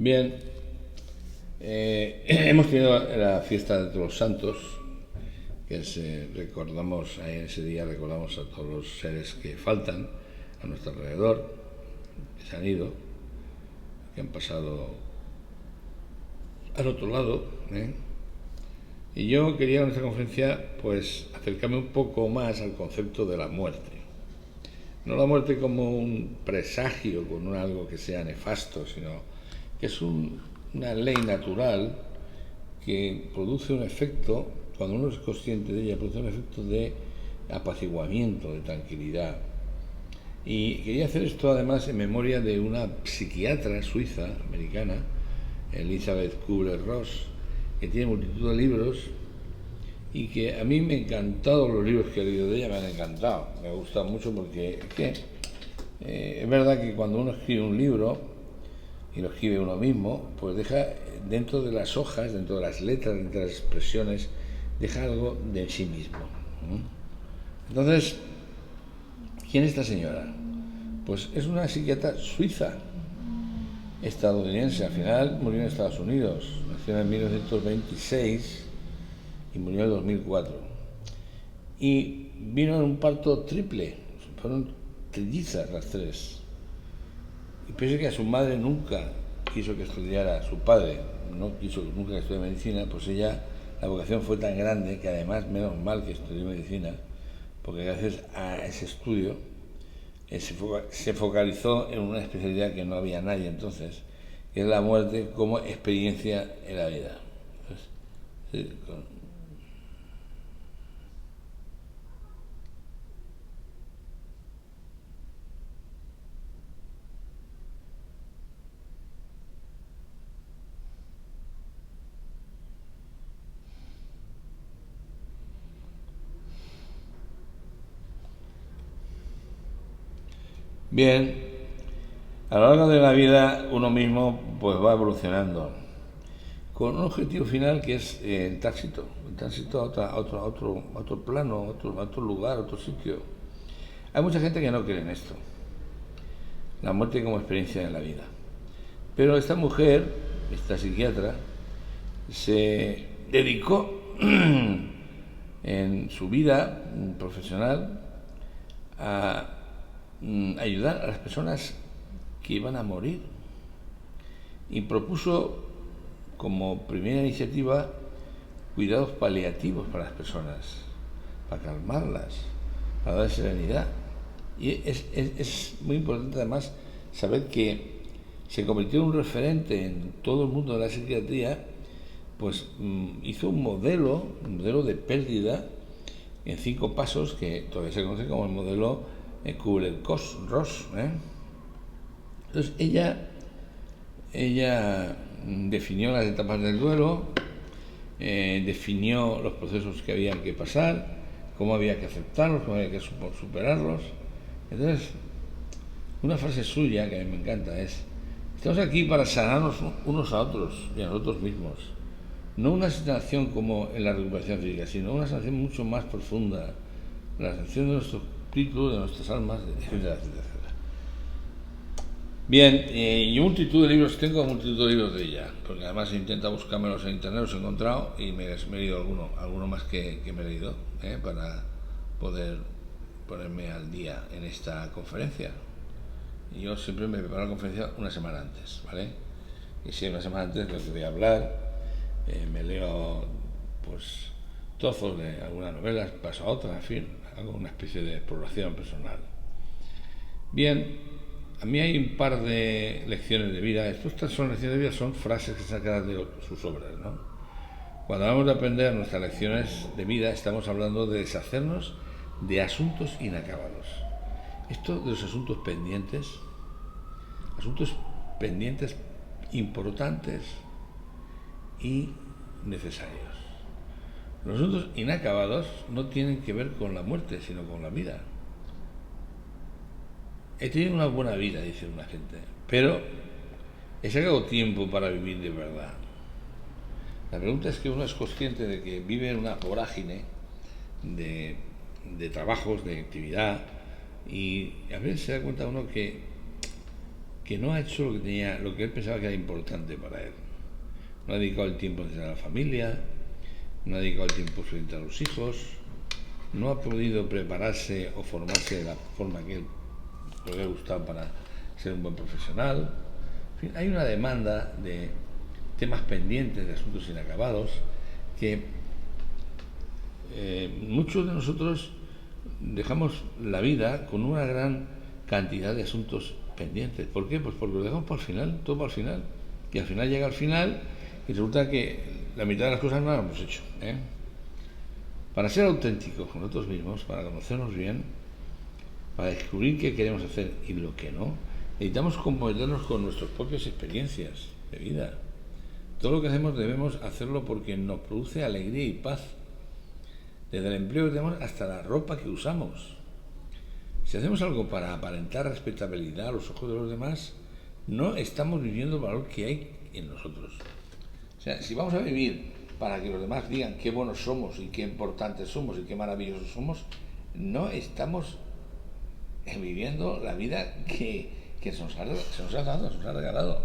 Bien, hemos tenido la fiesta de todos los santos, que recordamos, en ese día recordamos a todos los seres que faltan a nuestro alrededor, que se han ido, que han pasado al otro lado, ¿eh? Y yo quería en esta conferencia pues acercarme un poco más al concepto de la muerte. No la muerte como un presagio con algo que sea nefasto, sino que es una ley natural que produce un efecto, cuando uno es consciente de ella, produce un efecto de apaciguamiento, de tranquilidad. Y quería hacer esto además en memoria de una psiquiatra suiza, americana, Elizabeth Kubler-Ross, que tiene multitud de libros y que a mí me han encantado los libros que he leído de ella, me han encantado, me gustan mucho porque es verdad que cuando uno escribe un libro y lo escribe uno mismo, pues deja dentro de las hojas, dentro de las letras, dentro de las expresiones, deja algo de sí mismo. Entonces, ¿quién es esta señora? Pues es una psiquiatra suiza, estadounidense. Al final murió en Estados Unidos, nació en 1926 y murió en el 2004. Y vino en un parto triple, fueron trillizas las tres. Y pienso que a su madre nunca quiso que estudiara, su padre no quiso nunca que estudiara medicina, pues ella, la vocación fue tan grande que además, menos mal que estudió medicina, porque gracias a ese estudio se focalizó en una especialidad que no había nadie entonces, que es la muerte como experiencia en la vida. Entonces, bien, a lo largo de la vida uno mismo pues va evolucionando con un objetivo final que es el tránsito a otro plano, a otro lugar, a otro sitio. Hay mucha gente que no cree en esto, la muerte como experiencia en la vida. Pero esta mujer, esta psiquiatra, se dedicó en su vida profesional a ayudar a las personas que iban a morir y propuso como primera iniciativa cuidados paliativos para las personas, para calmarlas, para dar serenidad. Y es muy importante además saber que se convirtió en un referente en todo el mundo de la psiquiatría, pues hizo un modelo de pérdida en 5 pasos que todavía se conoce como el modelo Kubler-Ross. Entonces ella definió las etapas del duelo, definió los procesos que había que pasar, cómo había que aceptarlos, cómo había que superarlos. Entonces, una frase suya que a mí me encanta es: estamos aquí para sanarnos unos a otros y a nosotros mismos. No una sanación como en la recuperación física, sino una sanación mucho más profunda, la sanación de nuestro espíritu, de nuestras almas, etcétera, etcétera. Bien, yo multitud de libros, tengo multitud de libros de ella, porque además he intentado buscármelos en internet, los he encontrado y me he leído alguno más que me he leído, para poder ponerme al día en esta conferencia. Y yo siempre me preparo la conferencia una semana antes, ¿vale? Y si una semana antes de lo que voy a hablar, me leo pues trozos de algunas novelas, paso a otras, en fin, hago una especie de exploración personal. Bien, a mí hay un par de lecciones de vida. Estas son lecciones de vida, son frases que sacan de sus obras, ¿no? Cuando hablamos de aprender nuestras lecciones de vida, estamos hablando de deshacernos de asuntos inacabados. Esto de los asuntos pendientes importantes y necesarios. Los asuntos inacabados no tienen que ver con la muerte, sino con la vida. He tenido una buena vida, dice una gente, pero he sacado tiempo para vivir de verdad. La pregunta es que uno es consciente de que vive en una vorágine de trabajos, de actividad, y a veces se da cuenta uno que que no ha hecho lo que él pensaba que era importante para él. No ha dedicado el tiempo a la familia, no ha dedicado el tiempo frente a los hijos, no ha podido prepararse o formarse de la forma que él le hubiera gustado para ser un buen profesional. En fin, hay una demanda de temas pendientes, de asuntos inacabados, que muchos de nosotros dejamos la vida con una gran cantidad de asuntos pendientes. ¿Por qué? Pues porque lo dejamos para el final, todo para el final. Y al final llega al final y resulta que la mitad de las cosas no las hemos hecho. Para ser auténticos con nosotros mismos, para conocernos bien, para descubrir qué queremos hacer y lo que no, necesitamos comprometernos con nuestras propias experiencias de vida. Todo lo que hacemos debemos hacerlo porque nos produce alegría y paz. Desde el empleo que tenemos hasta la ropa que usamos. Si hacemos algo para aparentar respetabilidad a los ojos de los demás, no estamos viviendo el valor que hay en nosotros. O sea, si vamos a vivir para que los demás digan qué buenos somos y qué importantes somos y qué maravillosos somos, no estamos viviendo la vida que se nos ha regalado.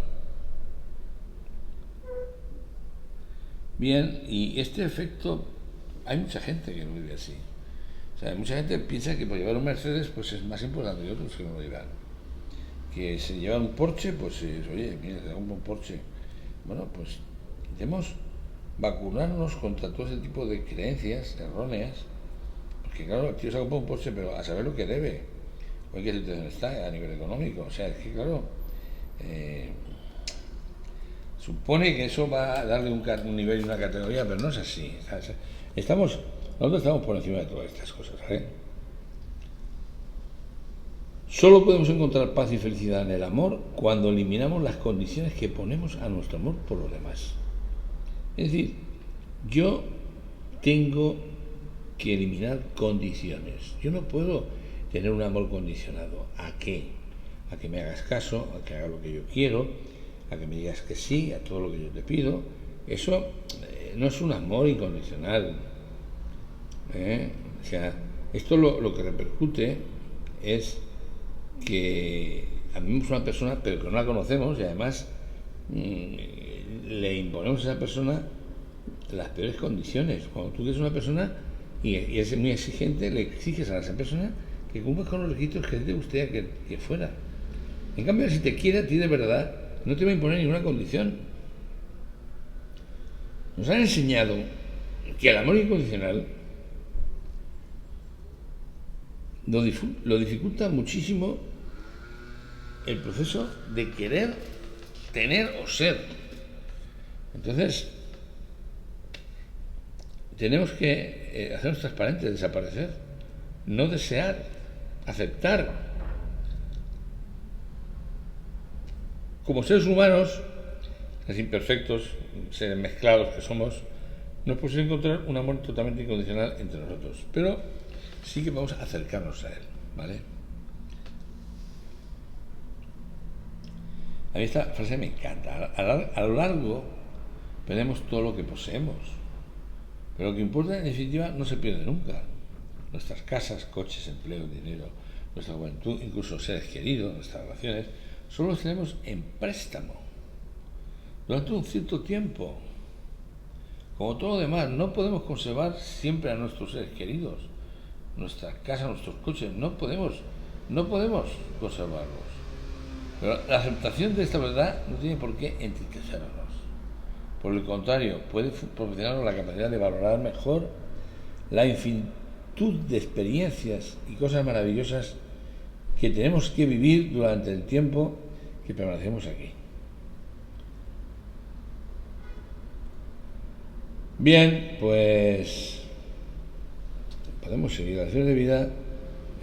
Bien, y este efecto, hay mucha gente que lo vive así. O sea, mucha gente piensa que por llevar un Mercedes pues es más importante que otros que no lo llevan. Que si llevan un Porsche, pues oye, mira, te hago un Porsche. Bueno, pues intentemos vacunarnos contra todo ese tipo de creencias erróneas, porque claro, el tío se ha comprado un Porsche, pero a saber lo que debe, o en qué situación está a nivel económico. O sea, es que claro, supone que eso va a darle un nivel y una categoría, pero no es así. Nosotros estamos por encima de todas estas cosas, ¿eh? Solo podemos encontrar paz y felicidad en el amor cuando eliminamos las condiciones que ponemos a nuestro amor por los demás. Es decir, yo tengo que eliminar condiciones. Yo no puedo tener un amor condicionado. ¿A qué? A que me hagas caso, a que haga lo que yo quiero, a que me digas que sí a todo lo que yo te pido. Eso no es un amor incondicional. O sea, esto lo que repercute es que amemos a una persona pero que no la conocemos y además le imponemos a esa persona las peores condiciones. Cuando tú quieres una persona y es muy exigente, le exiges a esa persona que cumpla con los requisitos que te gustaría que fuera. En cambio, si te quiere a ti de verdad, no te va a imponer ninguna condición. Nos han enseñado que el amor incondicional lo dificulta muchísimo el proceso de querer, tener o ser. Entonces, tenemos que hacernos transparentes, desaparecer, no desear, aceptar. Como seres humanos, seres imperfectos, seres mezclados que somos, no es posible encontrar un amor totalmente incondicional entre nosotros, pero sí que vamos a acercarnos a él, ¿vale? A mí esta frase me encanta. A lo largo perdemos todo lo que poseemos, pero lo que importa en definitiva no se pierde nunca. Nuestras casas, coches, empleo, dinero, nuestra juventud, incluso seres queridos, nuestras relaciones, solo los tenemos en préstamo durante un cierto tiempo. Como todo lo demás, no podemos conservar siempre a nuestros seres queridos, nuestras casas, nuestros coches, no podemos conservarlos. Pero la aceptación de esta verdad no tiene por qué entristecernos. Por el contrario, puede proporcionarnos la capacidad de valorar mejor la infinitud de experiencias y cosas maravillosas que tenemos que vivir durante el tiempo que permanecemos aquí. Bien, pues podemos seguir la lección de vida.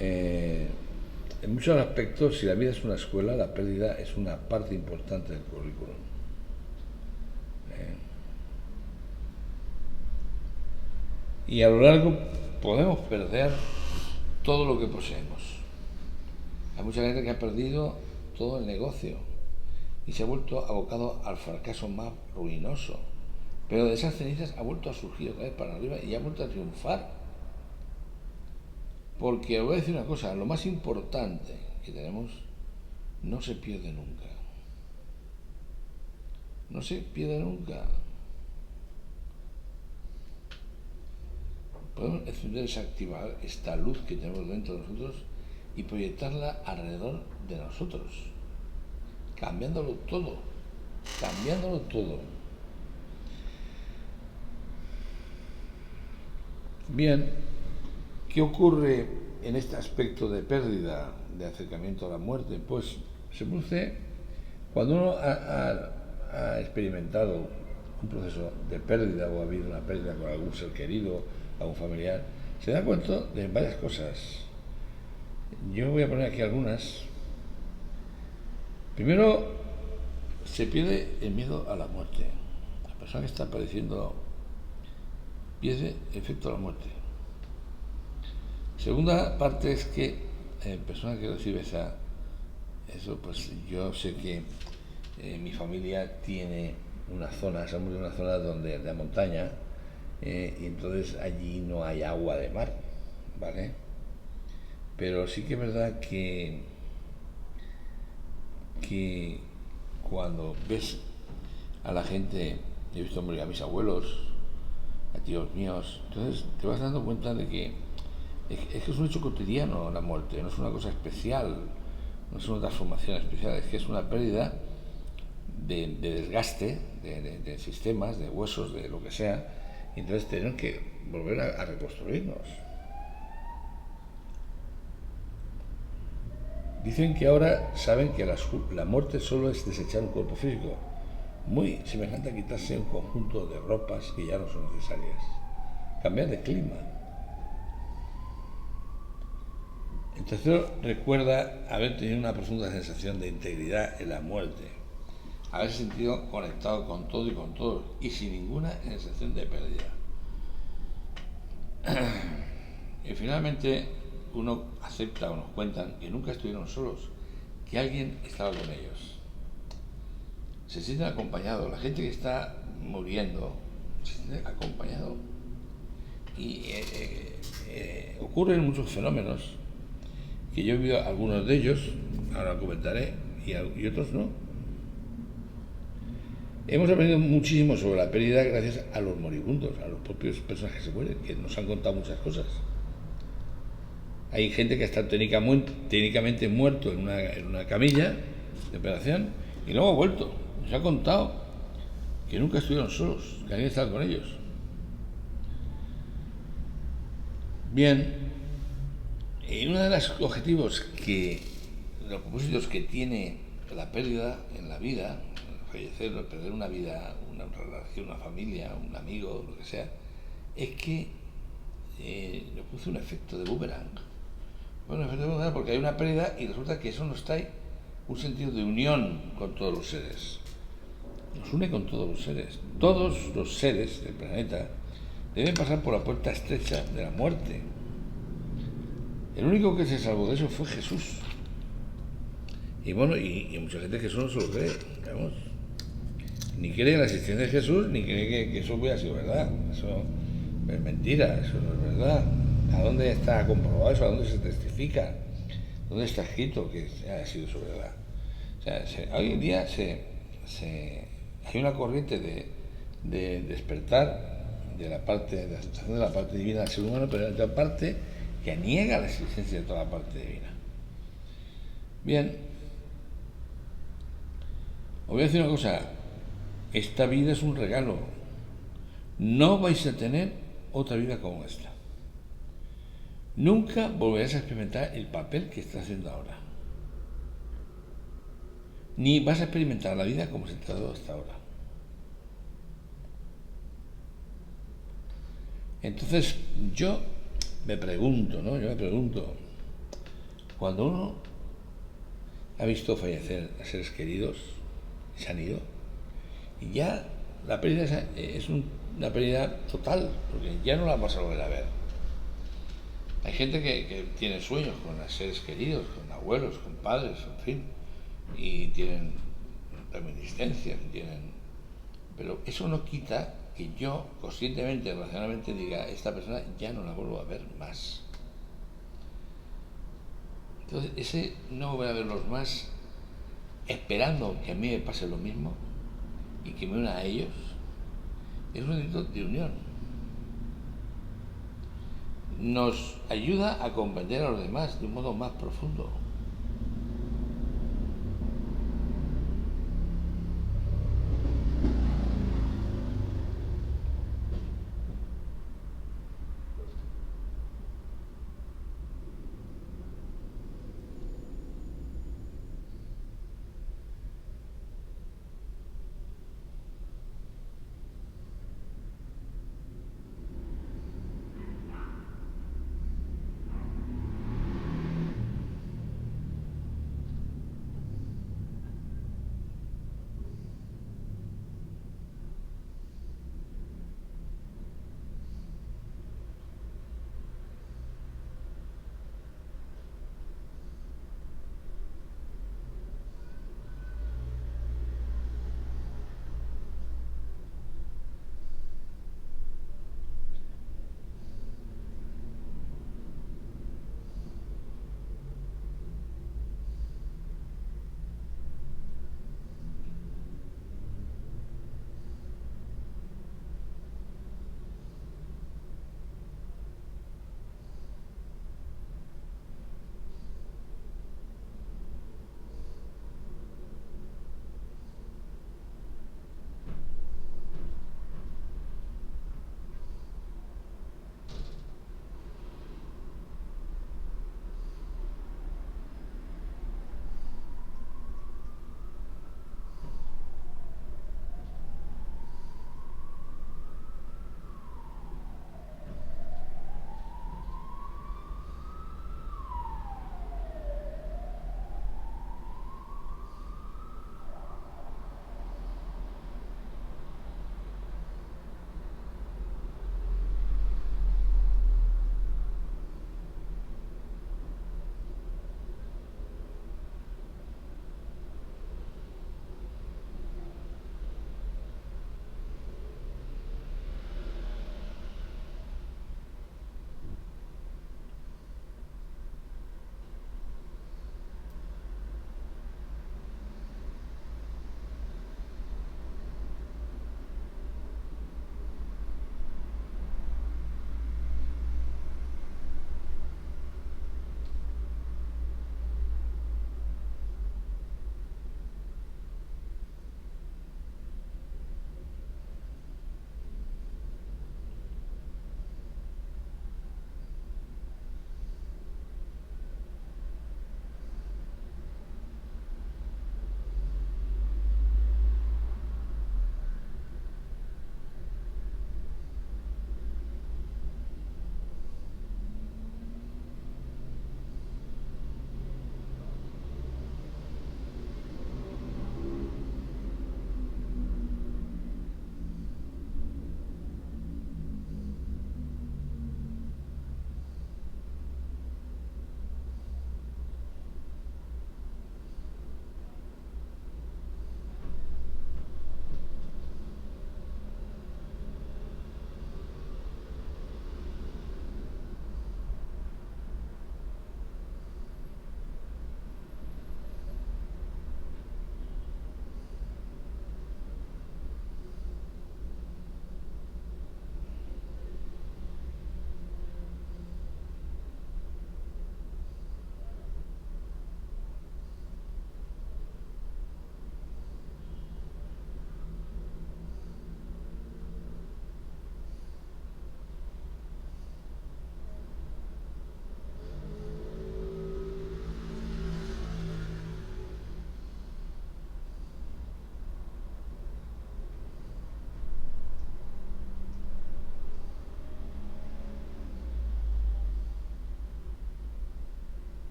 En muchos aspectos, si la vida es una escuela, la pérdida es una parte importante del currículum. Y a lo largo podemos perder todo lo que poseemos. Hay mucha gente que ha perdido todo el negocio y se ha vuelto abocado al fracaso más ruinoso. Pero de esas cenizas ha vuelto a surgir otra vez para arriba y ha vuelto a triunfar. Porque os voy a decir una cosa, lo más importante que tenemos no se pierde nunca. No se pierde nunca. Podemos desactivar esta luz que tenemos dentro de nosotros y proyectarla alrededor de nosotros, cambiándolo todo, cambiándolo todo. Bien, ¿qué ocurre en este aspecto de pérdida, de acercamiento a la muerte? Pues se produce cuando uno ha experimentado un proceso de pérdida o ha habido una pérdida con algún ser querido, algún familiar, se da cuenta de varias cosas. Yo voy a poner aquí algunas. Primero, se pierde el miedo a la muerte. La persona que está padeciendo pierde el efecto de la muerte. Segunda parte es que la persona que recibe eso, pues yo sé que mi familia tiene una zona, somos de una zona donde de montaña, y entonces allí no hay agua de mar, ¿vale? Pero sí que es verdad que cuando ves a la gente, he visto morir a mis abuelos, a tíos míos, entonces te vas dando cuenta de que es un hecho cotidiano la muerte, no es una cosa especial, no es una transformación especial, es que es una pérdida de desgaste de sistemas, de huesos, de lo que sea, y entonces tenemos que volver a reconstruirnos. Dicen que ahora saben que la muerte solo es desechar un cuerpo físico, muy semejante a quitarse un conjunto de ropas que ya no son necesarias. Cambiar de clima. El tercero recuerda haber tenido una profunda sensación de integridad en la muerte, haberse sentido conectado con todo y con todos y sin ninguna sensación de pérdida. Y finalmente uno acepta o nos cuentan que nunca estuvieron solos, que alguien estaba con ellos. Se sienten acompañados, la gente que está muriendo se siente acompañado. Y ocurren muchos fenómenos que yo he visto algunos de ellos, ahora comentaré, y otros no. Hemos aprendido muchísimo sobre la pérdida gracias a los moribundos, a los propios personajes que se mueren, que nos han contado muchas cosas. Hay gente que está técnicamente muerto en una camilla de operación y luego ha vuelto. Nos ha contado que nunca estuvieron solos, que alguien estaba con ellos. Bien, y uno de los objetivos los propósitos que tiene la pérdida en la vida, fallecer, perder una vida, una relación, una familia, un amigo, lo que sea, es que le produce un efecto de boomerang. Bueno, un efecto de boomerang porque hay una pérdida y resulta que eso nos trae un sentido de unión con todos los seres. Nos une con todos los seres. Todos los seres del planeta deben pasar por la puerta estrecha de la muerte. El único que se salvó de eso fue Jesús. Y bueno, y mucha gente que eso no se lo cree, digamos. Ni cree en la existencia de Jesús, ni cree que eso hubiera sido verdad. Eso es mentira, eso no es verdad. ¿A dónde está comprobado eso? ¿A dónde se testifica? ¿Dónde está escrito que haya sido eso verdad? O sea, hoy en día hay una corriente de despertar de la aceptación de la parte divina del ser humano, pero hay otra parte que niega la existencia de toda la parte divina. Bien, os voy a decir una cosa, esta vida es un regalo, no vais a tener otra vida como esta. Nunca volverás a experimentar el papel que estás haciendo ahora. Ni vas a experimentar la vida como se te ha dado hasta ahora. Entonces, yo me pregunto, cuando uno ha visto fallecer a seres queridos, se han ido, y ya la pérdida es una pérdida total, porque ya no la vas a volver a ver. Hay gente que tiene sueños con los seres queridos, con abuelos, con padres, en fin, y tienen reminiscencias, pero eso no quita que yo conscientemente, racionalmente diga, esta persona ya no la vuelvo a ver más. Entonces, ese no volver a verlos más esperando que a mí me pase lo mismo y que me una a ellos, es un acto de unión. Nos ayuda a comprender a los demás de un modo más profundo.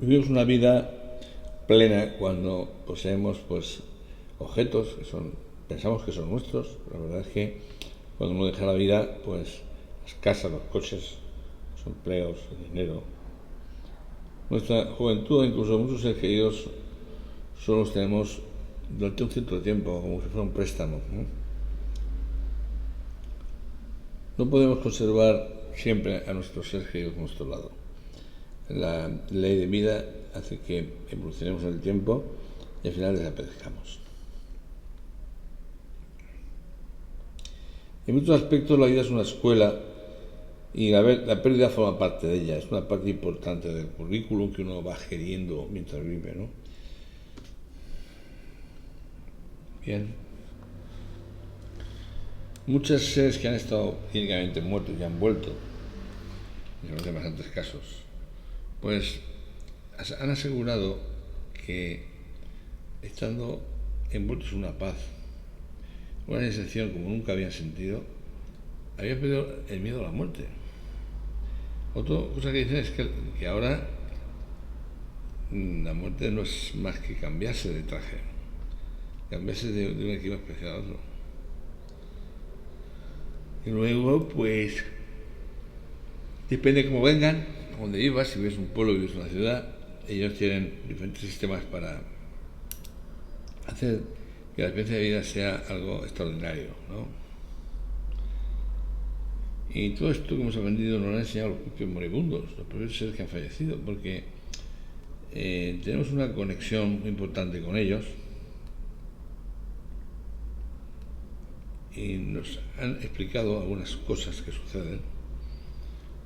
Vivimos una vida plena cuando poseemos pues objetos pensamos que son nuestros. La verdad es que cuando uno deja la vida, pues las casas, los coches, los empleos, el dinero, nuestra juventud, incluso muchos seres queridos, solo los tenemos durante un cierto tiempo, como si fuera un préstamo, ¿no? No podemos conservar siempre a nuestros seres queridos a nuestro lado. La ley de vida hace que evolucionemos en el tiempo y al final desaparezcamos. En muchos aspectos la vida es una escuela y la pérdida forma parte de ella, es una parte importante del currículum que uno va geriendo mientras vive, ¿no? Bien. Muchos seres que han estado clínicamente muertos y han vuelto, en los bastantes casos, pues han asegurado que estando envueltos en una paz, una sensación como nunca habían sentido, habían perdido el miedo a la muerte. Otra cosa que dicen es que ahora la muerte no es más que cambiarse de traje, cambiarse de un equipo especial a otro. Y luego, pues, depende de cómo vengan, donde vivas, si vives en un pueblo o vives en una ciudad, ellos tienen diferentes sistemas para hacer que la experiencia de vida sea algo extraordinario, ¿no? Y todo esto que hemos aprendido nos lo han enseñado los propios moribundos, los propios seres que han fallecido, porque tenemos una conexión muy importante con ellos y nos han explicado algunas cosas que suceden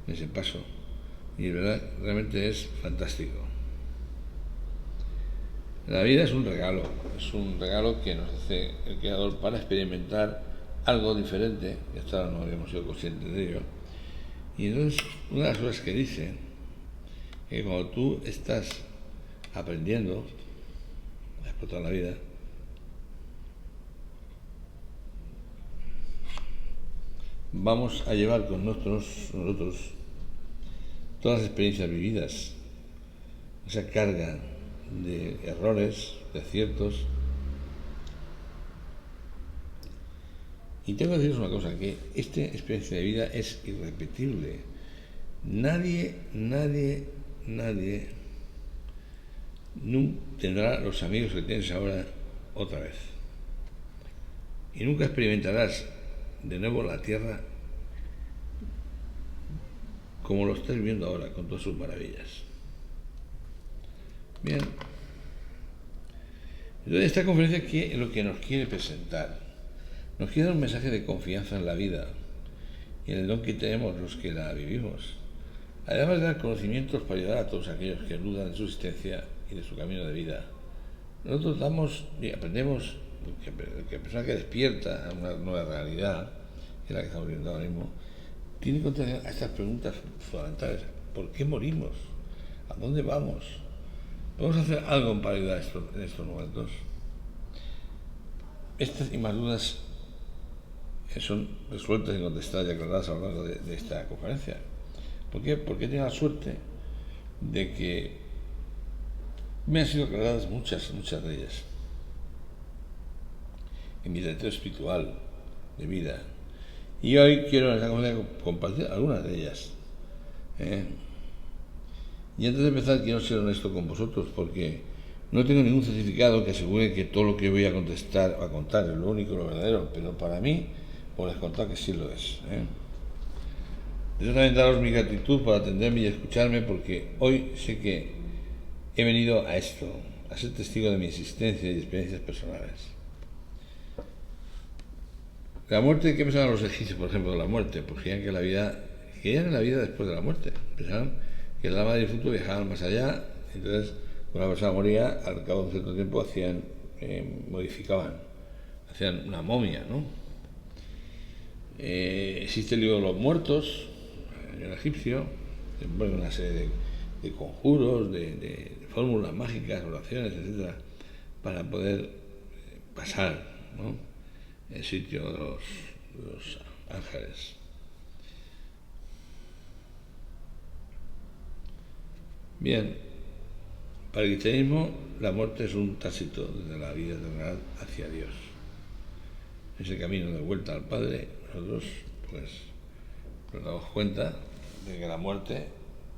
en ese paso y realmente es fantástico. La vida es un regalo que nos hace el Creador para experimentar algo diferente, que hasta ahora no habíamos sido conscientes de ello. Y entonces, una de las cosas que dice, que cuando tú estás aprendiendo a explotar la vida, vamos a llevar con nosotros todas las experiencias vividas, esa carga de errores, de aciertos. Y tengo que deciros una cosa, que esta experiencia de vida es irrepetible. Nadie tendrá los amigos que tienes ahora otra vez. Y nunca experimentarás de nuevo la tierra como lo estás viendo ahora, con todas sus maravillas. Bien. Entonces, esta conferencia, ¿qué es lo que nos quiere presentar? Nos quiere dar un mensaje de confianza en la vida y en el don que tenemos los que la vivimos. Además de dar conocimientos para ayudar a todos aquellos que dudan de su existencia y de su camino de vida. Nosotros damos y aprendemos que la persona que despierta a una nueva realidad, que es la que estamos viendo ahora mismo, tiene que contestar a estas preguntas fundamentales. ¿Por qué morimos? ¿A dónde vamos? ¿Podemos hacer algo para ayudar en estos momentos? Estas y más dudas son resueltas y contestadas y aclaradas a lo largo de esta conferencia. ¿Por qué? Porque he tenido la suerte de que me han sido aclaradas muchas de ellas en mi trayectoria espiritual de vida. Y hoy quiero en esta conferencia compartir algunas de ellas. Y antes de empezar quiero ser honesto con vosotros porque no tengo ningún certificado que asegure que todo lo que voy a contar es lo único y lo verdadero, pero para mí os les contar que sí lo es. Deseo también daros mi gratitud por atenderme y escucharme porque hoy sé que he venido a esto, a ser testigo de mi existencia y experiencias personales. La muerte, ¿qué pensaban los egipcios, por ejemplo, de la muerte? Pues creían que la vida después de la muerte. Pensaban que el alma del difunto viajaba más allá, entonces cuando la persona moría, al cabo de un cierto tiempo modificaban, hacían una momia, ¿no? Existe el libro de los muertos, el egipcio, que pone una serie de conjuros, de fórmulas mágicas, oraciones, etcétera, para poder pasar, ¿no?, el sitio de los ángeles. Bien, Para el cristianismo, la muerte es un tránsito desde la vida terrenal hacia Dios. Ese camino de vuelta al Padre, nosotros pues nos damos cuenta de que la muerte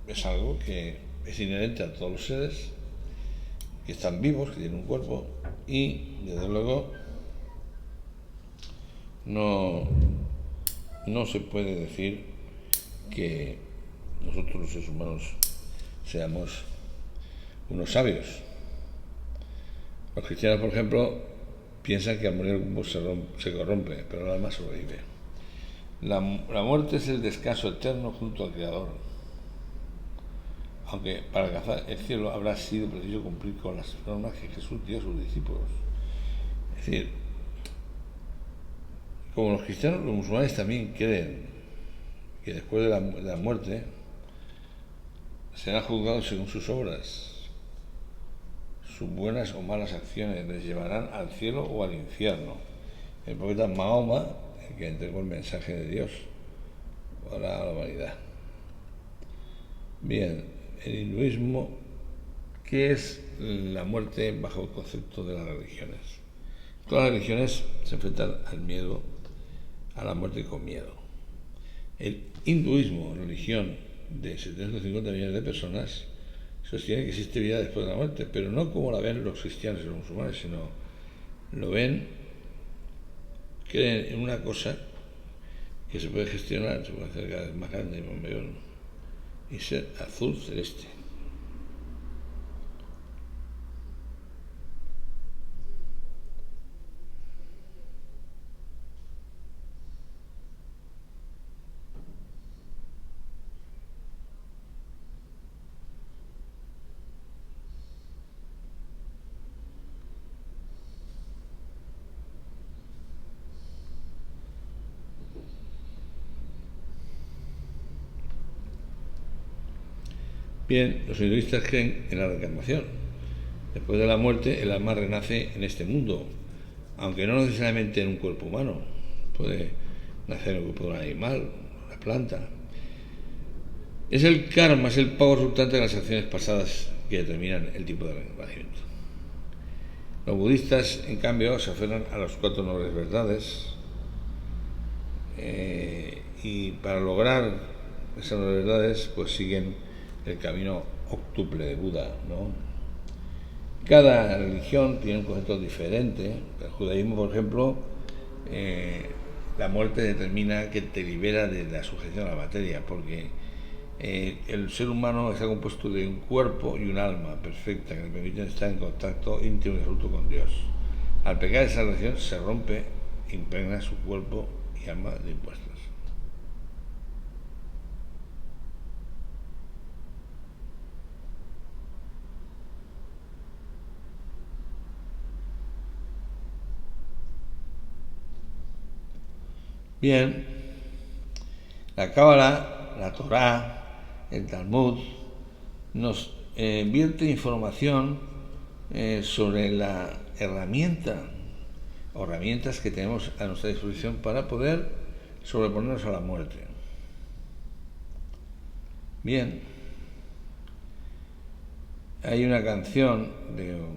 es algo que es inherente a todos los seres que están vivos, que tienen un cuerpo, y desde luego no se puede decir que nosotros los seres humanos seamos unos sabios. Los cristianos, por ejemplo, piensan que al morir el cuerpo se corrompe, pero el alma sobrevive. La muerte es el descanso eterno junto al Creador, aunque para alcanzar el cielo habrá sido preciso cumplir con las normas que Jesús dio a sus discípulos. Es decir, como los cristianos, los musulmanes también creen que después de la muerte serán juzgados según sus obras. Sus buenas o malas acciones les llevarán al cielo o al infierno. El profeta Mahoma, el que entregó el mensaje de Dios a la humanidad. Bien, el hinduismo, ¿qué es la muerte bajo el concepto de las religiones? Todas las religiones se enfrentan al miedo, a la muerte con miedo. El hinduismo, religión de 750 millones de personas, sostiene que existe vida después de la muerte, pero no como la ven los cristianos y los musulmanes, sino lo ven, creen en una cosa que se puede gestionar, se puede hacer cada vez más grande y más mayor, y ser azul celeste. Bien, los hinduistas creen en la reencarnación. Después de la muerte, el alma renace en este mundo, aunque no necesariamente en un cuerpo humano. Puede nacer en el cuerpo de un animal, una planta. Es el karma, es el pago resultante de las acciones pasadas que determinan el tipo de renacimiento. Los budistas, en cambio, se aferran a las 4 nobles verdades y para lograr esas nobles verdades, pues siguen el camino octuple de Buda, ¿no? Cada religión tiene un concepto diferente. El judaísmo, por ejemplo, la muerte determina que te libera de la sujeción a la materia, porque el ser humano está compuesto de un cuerpo y un alma perfecta que le permiten estar en contacto íntimo y absoluto con Dios. Al pecar esa relación se rompe, impregna su cuerpo y alma de impuestos. Bien, la Cábala, la Torá, el Talmud nos vierte información sobre la herramientas que tenemos a nuestra disposición para poder sobreponernos a la muerte. Bien, hay una canción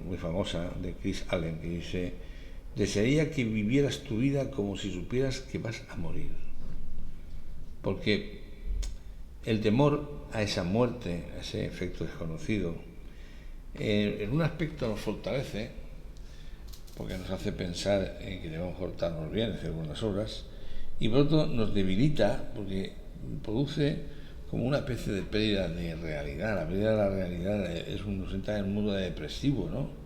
muy famosa de Chris Allen que dice: desearía que vivieras tu vida como si supieras que vas a morir. Porque el temor a esa muerte, a ese efecto desconocido, en un aspecto nos fortalece, porque nos hace pensar en que debemos portarnos bien, hacer buenas obras, y por otro nos debilita, porque produce como una especie de pérdida de realidad. La pérdida de la realidad nos entra en un mundo depresivo, ¿no?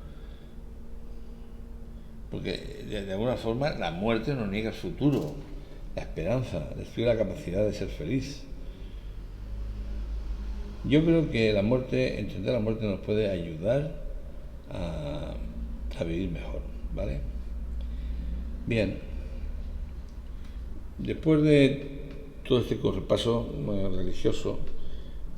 Porque de alguna forma la muerte nos niega el futuro, la esperanza, destruye la capacidad de ser feliz. Yo creo que entender la muerte nos puede ayudar a vivir mejor, ¿vale? Bien, después de todo este repaso religioso,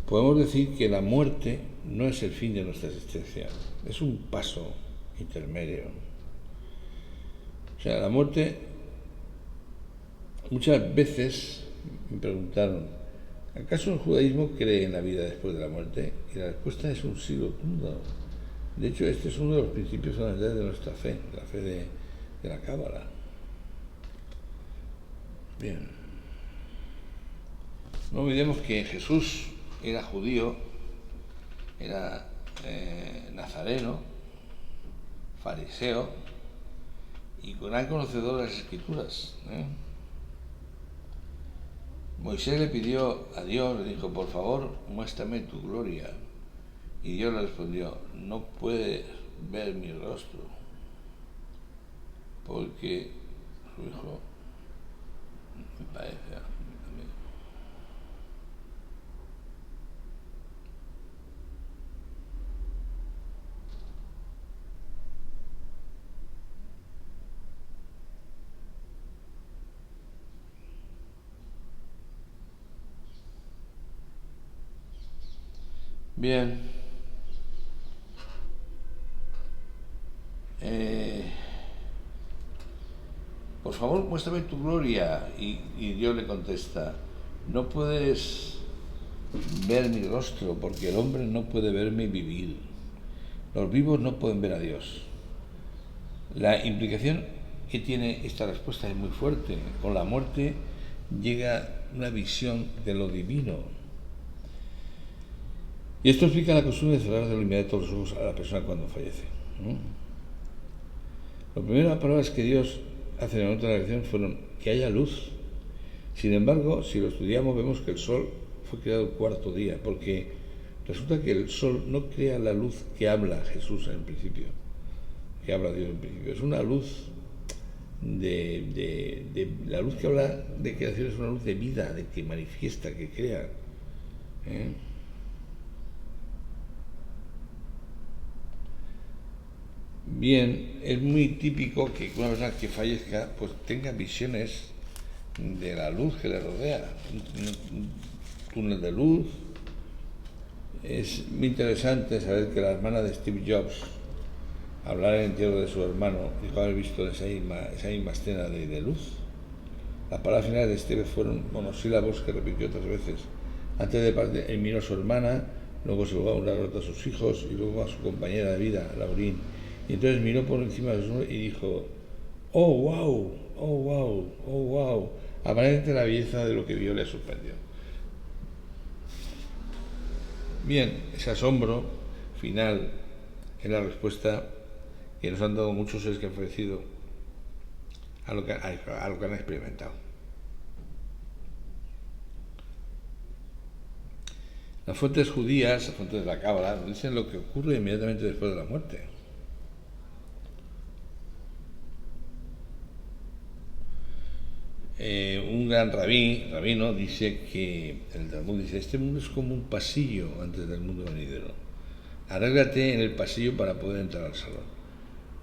podemos decir que la muerte no es el fin de nuestra existencia, es un paso intermedio. O sea, la muerte, muchas veces me preguntaron: ¿acaso el judaísmo cree en la vida después de la muerte? Y la respuesta es un sí rotundo. De hecho, este es uno de los principios fundamentales de nuestra fe, de la fe de la Cábala. Bien. No olvidemos que Jesús era judío, era nazareno, fariseo y gran conocedor de las Escrituras. Moisés le pidió a Dios, le dijo, por favor, muéstrame tu gloria. Y Dios le respondió, no puedes ver mi rostro, porque su hijo me parece a mí. Bien. Por favor, muéstrame tu gloria. Y Dios le contesta, no puedes ver mi rostro, porque el hombre no puede verme y vivir. Los vivos no pueden ver a Dios. La implicación que tiene esta respuesta es muy fuerte. Con la muerte llega una visión de lo divino. Y esto explica la costumbre de cerrar de lo inmediato los ojos a la persona cuando fallece. Las primeras palabras que Dios hace en el momento de la creación fueron que haya luz. Sin embargo, si lo estudiamos vemos que el sol fue creado el cuarto día, porque resulta que el sol no crea la luz que habla Jesús en principio, que habla Dios en principio. Es una luz la luz que habla de creación es una luz de vida, de que manifiesta, que crea. Bien, es muy típico que una persona que fallezca pues tenga visiones de la luz que le rodea, un túnel de luz. Es muy interesante saber que la hermana de Steve Jobs, hablar en el entierro de su hermano, dijo haber visto esa misma escena de luz. Las palabras finales de Steve fueron monosílabos que repitió 3 veces. Antes de partir, él miró a su hermana, luego se volvió a hablar a sus hijos y luego a su compañera de vida, Laurín. Y entonces miró por encima de sus hombros y dijo, oh wow, oh wow, oh wow. Aparentemente la belleza de lo que vio le sorprendió. Bien, ese asombro final es la respuesta que nos han dado muchos seres que han fallecido a lo que han experimentado. Las fuentes judías, las fuentes de la Cábala, nos dicen lo que ocurre inmediatamente después de la muerte. Un gran rabino dice que el Talmud dice, este mundo es como un pasillo antes del mundo venidero. Arréglate en el pasillo para poder entrar al salón.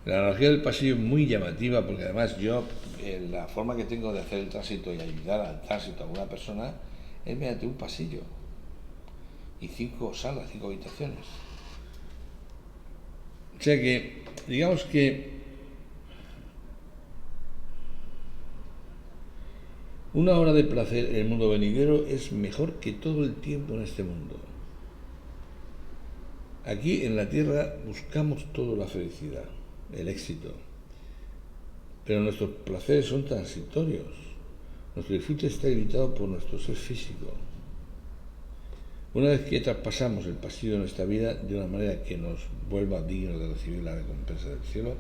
La analogía del pasillo es muy llamativa porque además yo, la forma que tengo de hacer el tránsito y ayudar al tránsito a una persona es mediante un pasillo y 5 salas, 5 habitaciones. O sea que, digamos que una hora de placer en el mundo venidero es mejor que todo el tiempo en este mundo. Aquí en la tierra buscamos toda la felicidad, el éxito, pero nuestros placeres son transitorios. Nuestro disfrute está limitado por nuestro ser físico. Una vez que traspasamos el pasillo de nuestra vida de una manera que nos vuelva dignos de recibir la recompensa del cielo,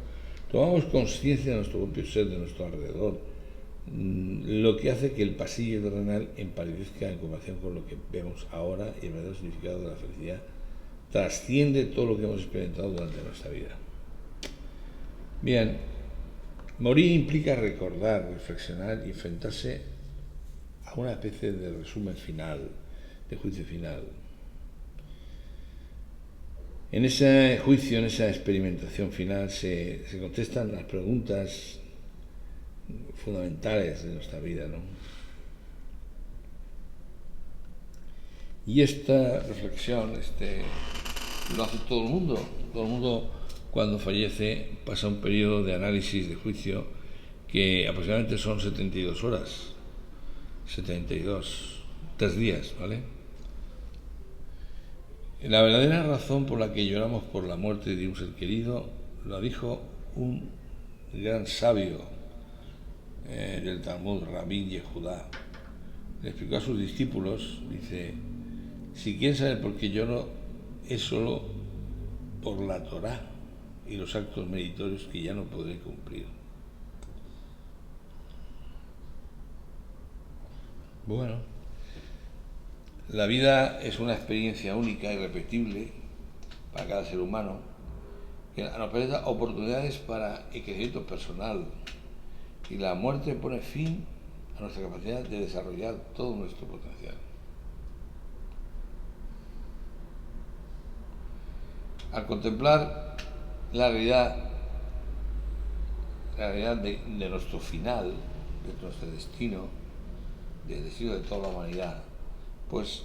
tomamos conciencia de nuestro propio ser, de nuestro alrededor, lo que hace que el pasillo terrenal empalidezca en comparación con lo que vemos ahora y el verdadero significado de la felicidad trasciende todo lo que hemos experimentado durante nuestra vida. Bien, morir implica recordar, reflexionar y enfrentarse a una especie de resumen final, de juicio final. En ese juicio, en esa experimentación final se contestan las preguntas fundamentales de nuestra vida, ¿no? Y esta reflexión lo hace todo el mundo. Todo el mundo cuando fallece pasa un periodo de análisis, de juicio, que aproximadamente son 72 horas. 72, 3 días, ¿vale? La verdadera razón por la que lloramos por la muerte de un ser querido lo dijo un gran sabio del Talmud, Rabí Yehudá. Le explicó a sus discípulos, dice, si quieren saber por qué lloro, es solo por la Torá y los actos meritorios que ya no podré cumplir. Bueno, la vida es una experiencia única y irrepetible para cada ser humano que nos presenta oportunidades para el crecimiento personal, y la muerte pone fin a nuestra capacidad de desarrollar todo nuestro potencial. Al contemplar la realidad de nuestro final, de nuestro destino, del destino de toda la humanidad, pues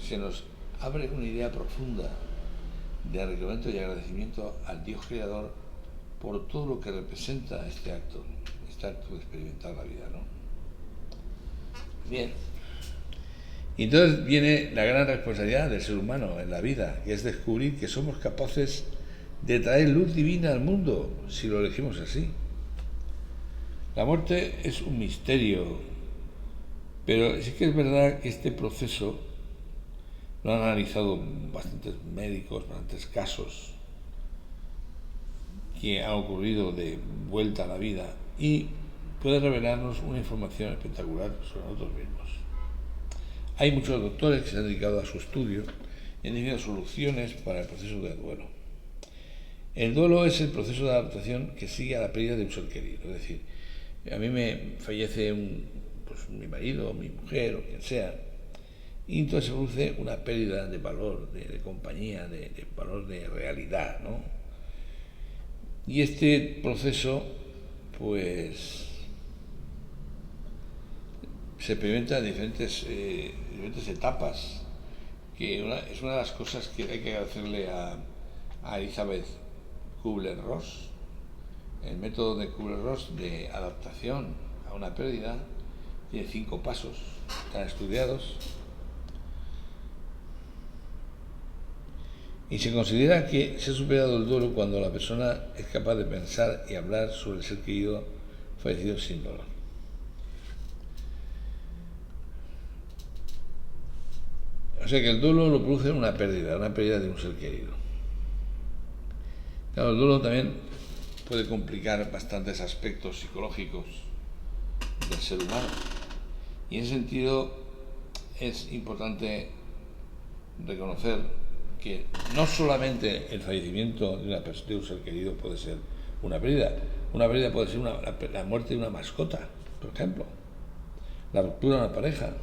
se nos abre una idea profunda de reconocimiento y agradecimiento al Dios Creador por todo lo que representa este acto de experimentar la vida, ¿no? Bien. Y entonces viene la gran responsabilidad del ser humano en la vida, que es descubrir que somos capaces de traer luz divina al mundo, si lo elegimos así. La muerte es un misterio, pero sí que es verdad que este proceso lo han analizado bastantes médicos, bastantes casos que han ocurrido de vuelta a la vida, y puede revelarnos una información espectacular sobre nosotros mismos. Hay muchos doctores que se han dedicado a su estudio y han definido soluciones para el proceso del duelo. El duelo es el proceso de adaptación que sigue a la pérdida de un ser querido. Es decir, a mí me fallece mi marido, mi mujer o quien sea, y entonces se produce una pérdida de valor, de compañía, de valor de realidad, ¿no? Y este proceso, pues, se experimenta en diferentes etapas, que es una de las cosas que hay que agradecerle a Elizabeth Kubler-Ross. El método de Kubler-Ross de adaptación a una pérdida tiene 5 pasos, están estudiados, y se considera que se ha superado el duelo cuando la persona es capaz de pensar y hablar sobre el ser querido fallecido sin dolor. O sea que el duelo lo produce una pérdida de un ser querido. Claro, el duelo también puede complicar bastantes aspectos psicológicos del ser humano. Y en ese sentido es importante reconocer que no solamente el fallecimiento de un ser querido puede ser una pérdida puede ser la muerte de una mascota, por ejemplo, la ruptura de una pareja,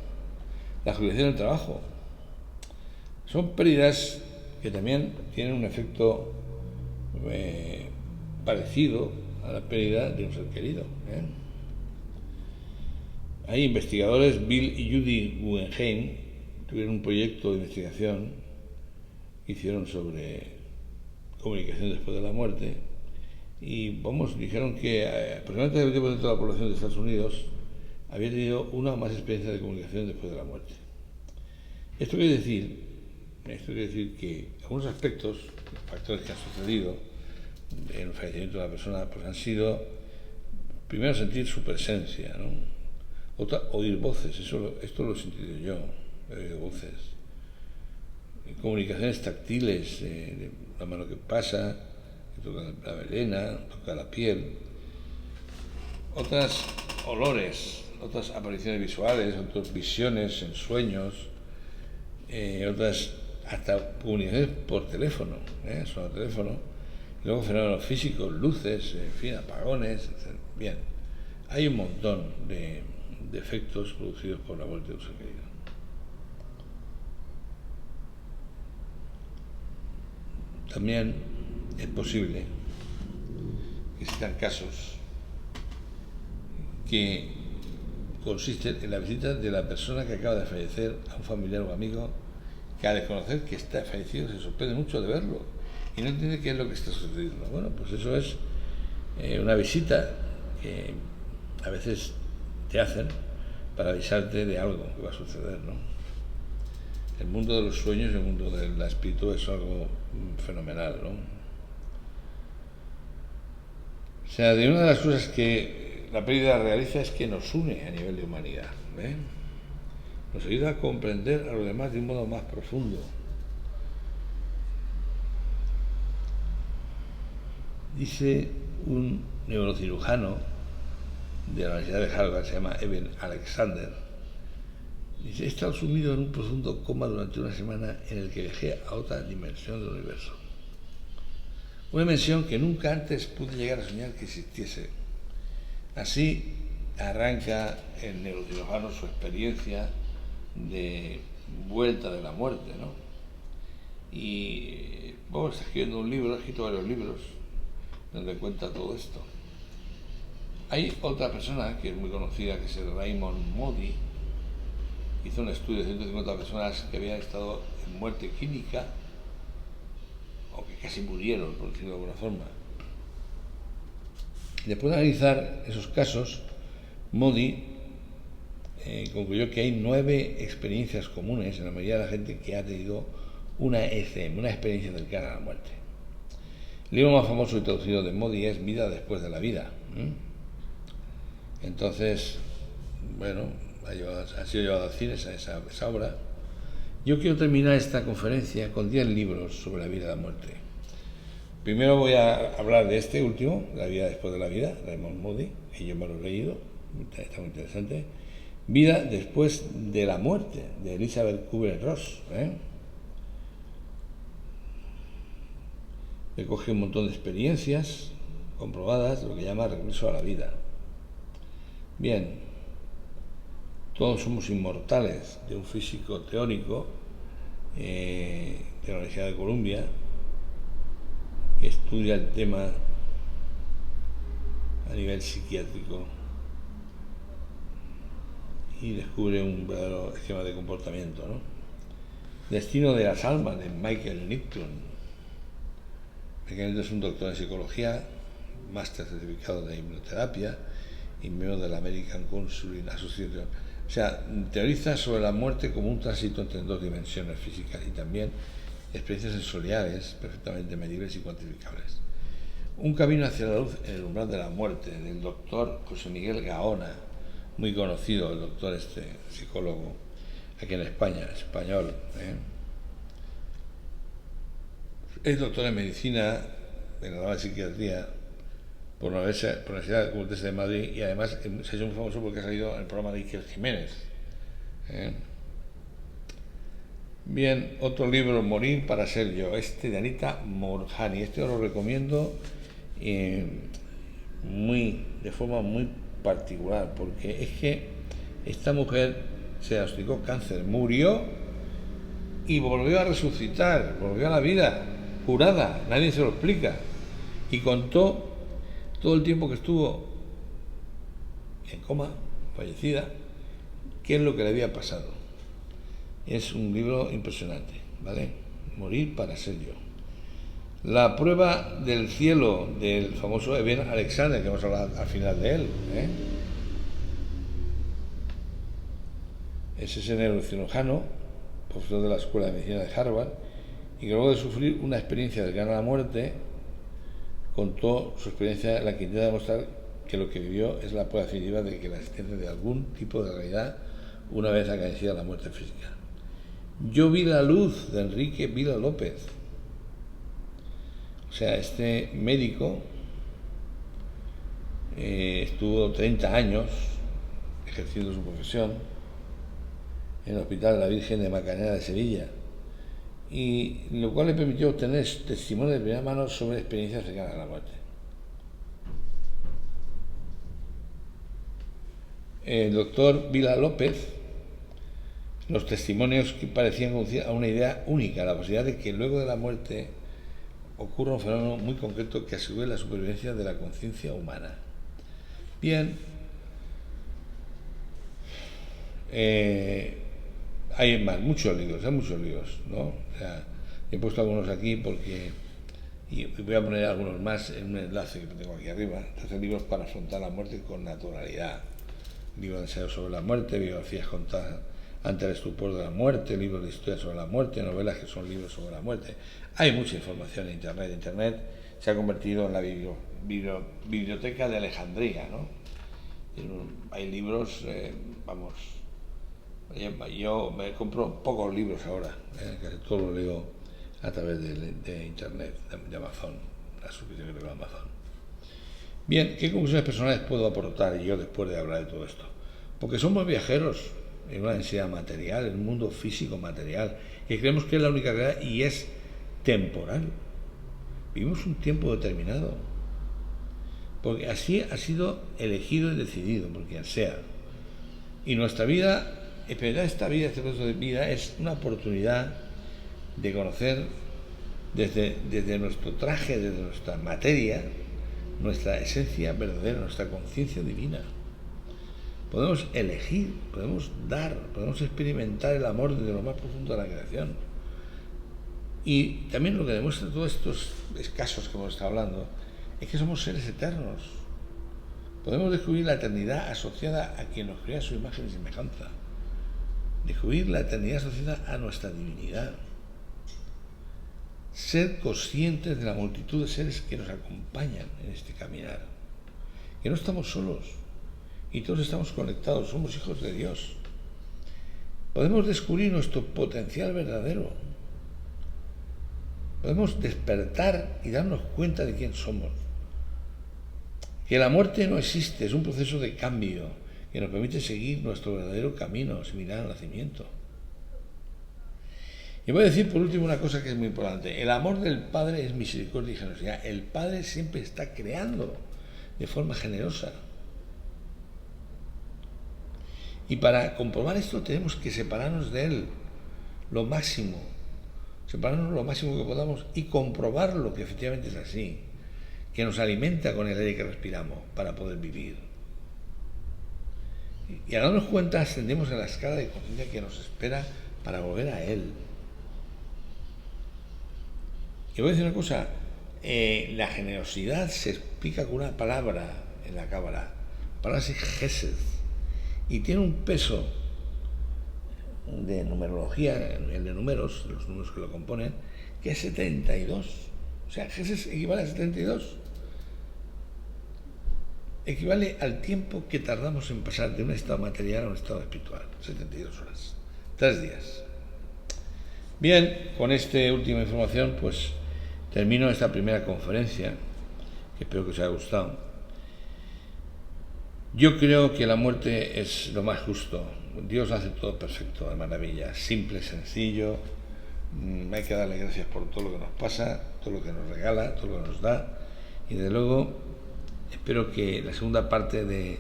la jubilación del trabajo. Son pérdidas que también tienen un efecto parecido a la pérdida de un ser querido. Hay investigadores, Bill y Judy Guggenheim, tuvieron un proyecto de investigación que hicieron sobre comunicación después de la muerte, y dijeron que aproximadamente el 20% de la población de Estados Unidos había tenido una o más experiencias de comunicación después de la muerte. Esto quiere decir que algunos aspectos, factores que han sucedido en el fallecimiento de la persona, pues han sido, primero, sentir su presencia, ¿no? Oír voces, esto lo he sentido yo, he oído voces. Comunicaciones táctiles, de la mano que pasa, que toca la melena, toca la piel. Otras olores, otras apariciones visuales, otras visiones en sueños, otras hasta comunicaciones por teléfono, solo teléfono. Y luego fenómenos físicos, luces, en fin, apagones, etc. Bien, hay un montón de efectos producidos por la muerte de un ser querido. También es posible que existan casos que consisten en la visita de la persona que acaba de fallecer a un familiar o amigo, que al desconocer que está fallecido se sorprende mucho de verlo y no entiende qué es lo que está sucediendo. Bueno, pues eso es una visita que a veces te hacen para avisarte de algo que va a suceder, ¿no? el mundo de los sueños y el mundo del espíritu es algo fenomenal, ¿no? O sea, de una de las cosas que la pérdida realiza es que nos une a nivel de humanidad, ¿eh? Nos ayuda a comprender a los demás de un modo más profundo. Dice un neurocirujano de la Universidad de Harvard, se llama Eben Alexander, dice: he estado sumido en un profundo coma durante una semana en el que viajé a otra dimensión del universo. Una dimensión que nunca antes pude llegar a soñar que existiese. Así arranca el neurocirujano su experiencia de vuelta de la muerte, ¿no? Y bueno, está escribiendo un libro, ha escrito varios libros donde cuenta todo esto. Hay otra persona que es muy conocida, que es el Raymond Moody. Hizo un estudio de 150 personas que habían estado en muerte clínica o que casi murieron, por decirlo de alguna forma. Después de analizar esos casos, Moody concluyó que hay 9 experiencias comunes en la mayoría de la gente que ha tenido una ECM, una experiencia cercana a la muerte. El libro más famoso y traducido de Moody es Vida después de la vida. Entonces, bueno, ha sido llevado al cine esa obra. Yo quiero terminar esta conferencia con 10 libros sobre la vida y la muerte. Primero voy a hablar de este último, La vida después de la vida, Raymond Moody, que yo me lo he leído, está muy interesante. Vida después de la muerte, de Elizabeth Kubler-Ross. Recoge un montón de experiencias comprobadas, lo que llama regreso a la vida. Bien, todos somos inmortales, de un físico teórico de la Universidad de Columbia, que estudia el tema a nivel psiquiátrico y descubre un verdadero esquema de comportamiento, ¿no? Destino de las almas, de Michael Newton. Michael Newton es un doctor en psicología, máster certificado de hipnoterapia y miembro de la American Counseling Association. O sea, teoriza sobre la muerte como un tránsito entre 2 dimensiones físicas y también experiencias sensoriales perfectamente medibles y cuantificables. Un camino hacia la luz en el umbral de la muerte, del doctor José Miguel Gaona, muy conocido, el doctor psicólogo aquí en España, español. Es doctor en medicina, en la rama de psiquiatría, por la Universidad Complutense de Madrid, y además se ha hecho muy famoso porque ha salido en el programa de Iker Jiménez. Bien, otro libro, Morir para ser yo, de Anita Moorjani. Os lo recomiendo de forma muy particular, porque es que esta mujer se diagnosticó cáncer, murió y volvió a resucitar, volvió a la vida, curada, nadie se lo explica, y contó todo el tiempo que estuvo en coma, fallecida, qué es lo que le había pasado. Es un libro impresionante, ¿vale? Morir para ser yo. La prueba del cielo, del famoso Eben Alexander, que vamos a hablar al final de él. Es ese neurocirujano, profesor de la Escuela de Medicina de Harvard, y que luego de sufrir una experiencia cercana a la muerte, contó su experiencia en la que intenta demostrar que lo que vivió es la prueba definitiva de que la existencia de algún tipo de realidad una vez acaecida la muerte física. Yo vi la luz, de Enrique Vila López. O sea, este médico estuvo 30 años ejerciendo su profesión en el Hospital de la Virgen de Macarena de Sevilla, y lo cual le permitió obtener testimonio de primera mano sobre experiencias cercanas a la muerte. El doctor Vila López, los testimonios que parecían conducir a una idea única, la posibilidad de que luego de la muerte ocurra un fenómeno muy concreto que asegure la supervivencia de la conciencia humana. Bien, hay muchos libros, ¿no? O sea, he puesto algunos aquí y voy a poner algunos más en un enlace que tengo aquí arriba. Entonces, libros para afrontar la muerte con naturalidad, libros de ensayos sobre la muerte, biografías contadas ante el estupor de la muerte, libros de historia sobre la muerte, novelas que son libros sobre la muerte. Hay mucha información en Internet. Internet se ha convertido en la biblioteca de Alejandría, ¿no? Hay libros, yo me compro pocos libros ahora, casi todo lo leo a través de Internet, de Amazon, la suscripción que tengo a Amazon. Bien, ¿qué conclusiones personales puedo aportar yo después de hablar de todo esto? Porque somos viajeros en una densidad material, en un mundo físico material, que creemos que es la única realidad y es temporal. Vivimos un tiempo determinado, porque así ha sido elegido y decidido por quien sea. Y nuestra vida, experimentar esta vida, este proceso de vida, es una oportunidad de conocer desde nuestro traje, desde nuestra materia, nuestra esencia verdadera, nuestra conciencia divina. Podemos elegir, podemos dar, podemos experimentar el amor desde lo más profundo de la creación. Y también lo que demuestra todos estos casos que hemos estado hablando es que somos seres eternos. Podemos descubrir la eternidad asociada a quien nos crea su imagen y semejanza. Descubrir la eternidad asociada a nuestra divinidad. Ser conscientes de la multitud de seres que nos acompañan en este caminar. Que no estamos solos y todos estamos conectados, somos hijos de Dios. Podemos descubrir nuestro potencial verdadero. Podemos despertar y darnos cuenta de quién somos. Que la muerte no existe, es un proceso de cambio que nos permite seguir nuestro verdadero camino, similar al nacimiento. Y voy a decir por último una cosa que es muy importante. El amor del Padre es misericordia y generosidad. El Padre siempre está creando de forma generosa. Y para comprobar esto tenemos que separarnos de Él lo máximo. Separarnos lo máximo que podamos y comprobarlo que efectivamente es así. Que nos alimenta con el aire que respiramos para poder vivir. Y al darnos cuenta ascendemos a la escala de conciencia que nos espera para volver a Él. Y voy a decir una cosa, la generosidad se explica con una palabra en la Cábala. La palabra es Gesed. Y tiene un peso de numerología, el de números, los números que lo componen, que es 72. O sea, Gesed equivale a 72. Equivale al tiempo que tardamos en pasar de un estado material a un estado espiritual. 72 horas. 3 días. Bien, con esta última información, pues termino esta primera conferencia, que espero que os haya gustado. Yo creo que la muerte es lo más justo. Dios hace todo perfecto, de maravilla, simple, sencillo. Hay que darle gracias por todo lo que nos pasa, todo lo que nos regala, todo lo que nos da. Y desde luego, espero que la segunda parte de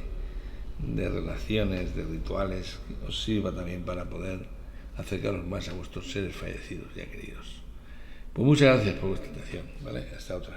relaciones, de rituales, os sirva también para poder acercaros más a vuestros seres fallecidos ya queridos. Pues muchas gracias por vuestra atención, ¿vale? Hasta otra.